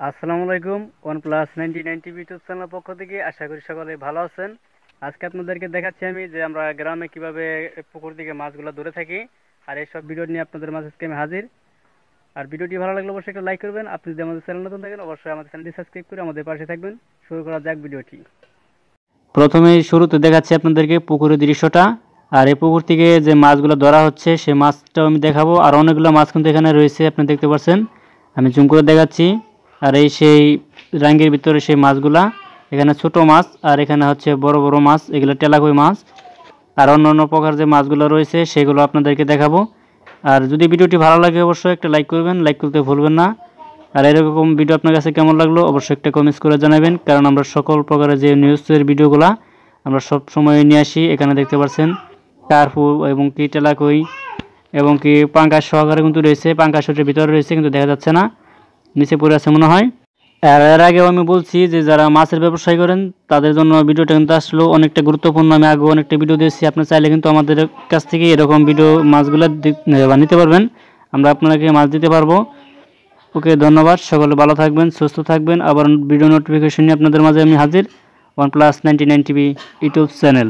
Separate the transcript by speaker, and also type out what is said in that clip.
Speaker 1: আসসালামু আলাইকুম। OnePlus 99 TV YouTube চ্যানেলের পক্ষ থেকে আশা করি সকলে ভালো আছেন। আজকে আপনাদেরকে দেখাচ্ছি আমি যে আমরা গ্রামে কিভাবে পুকুর থেকে মাছগুলো ধরে থাকি। আর এইসব ভিডিও নিয়ে আপনাদের মাঝে আজকে আমি হাজির। আর ভিডিওটি ভালো লাগলে অবশ্যই একটা লাইক করবেন। আপনি যদি আমাদের চ্যানেল নতুন থাকেন অবশ্যই আমাদের চ্যানেলটি সাবস্ক্রাইব করে আমাদের পাশে থাকবেন। শুরু করা যাক ভিডিওটি। প্রথমে শুরুতে দেখাচ্ছি আপনাদেরকে পুকুরের দৃশ্যটা। আর এই পুকুর থেকে যে মাছগুলো ধরা হচ্ছে সেই মাছটাও আমি দেখাবো। আর অনেকগুলো মাছ কিন্তু এখানে রয়েছে, আপনি দেখতে পাচ্ছেন। আমি জুম করে দেখাচ্ছি। আর এই সেই রাঙ্গের ভিতরে সেই মাছগুলা, এখানে ছোট মাছ আর এখানে হচ্ছে বড় বড় মাছ, এগুলো তেলাকুই মাছ। আর অন্য অন্য প্রকার যে মাছগুলো রয়েছে সেগুলো আপনাদেরকে দেখাবো। আর যদি ভিডিওটি ভালো লাগে অবশ্যই একটা লাইক করবেন, লাইক করতে ভুলবেন না। আর এরকম ভিডিও আপনার কাছে কেমন লাগলো অবশ্যই একটা কমেন্টস করে জানাবেন, কারণ আমরা সকল প্রকারের যে নিউজের ভিডিওগুলো আমরা সব সময় নিয়ে আসি। এখানে দেখতে পাচ্ছেন কার্পু এবং কি তেলাকুই এবং কি পাঙ্কাশ সহকারে কিন্তু রয়েছে, পাঙ্কাশের ভিতরে রয়েছে কিন্তু দেখা যাচ্ছে না, নিচে পড়ে আছে মনে হয়। আর এর আগেও আমি বলছি যে যারা মাছের ব্যবসায় করেন তাদের জন্য ভিডিওটা কিন্তু আসলে অনেকটা গুরুত্বপূর্ণ। আমি আগে অনেকটা ভিডিও দিয়েছি, আপনি চাইলে কিন্তু আমাদের কাছ থেকে এরকম ভিডিও মাছগুলো নিতে পারবেন, আমরা আপনাকে মাছ দিতে পারবো। ওকে, ধন্যবাদ। সকলে ভালো থাকবেন, সুস্থ থাকবেন। আবার ভিডিও নোটিফিকেশন নিয়ে আপনাদের মাঝে আমি হাজির। OnePlus 99 TV YouTube channel.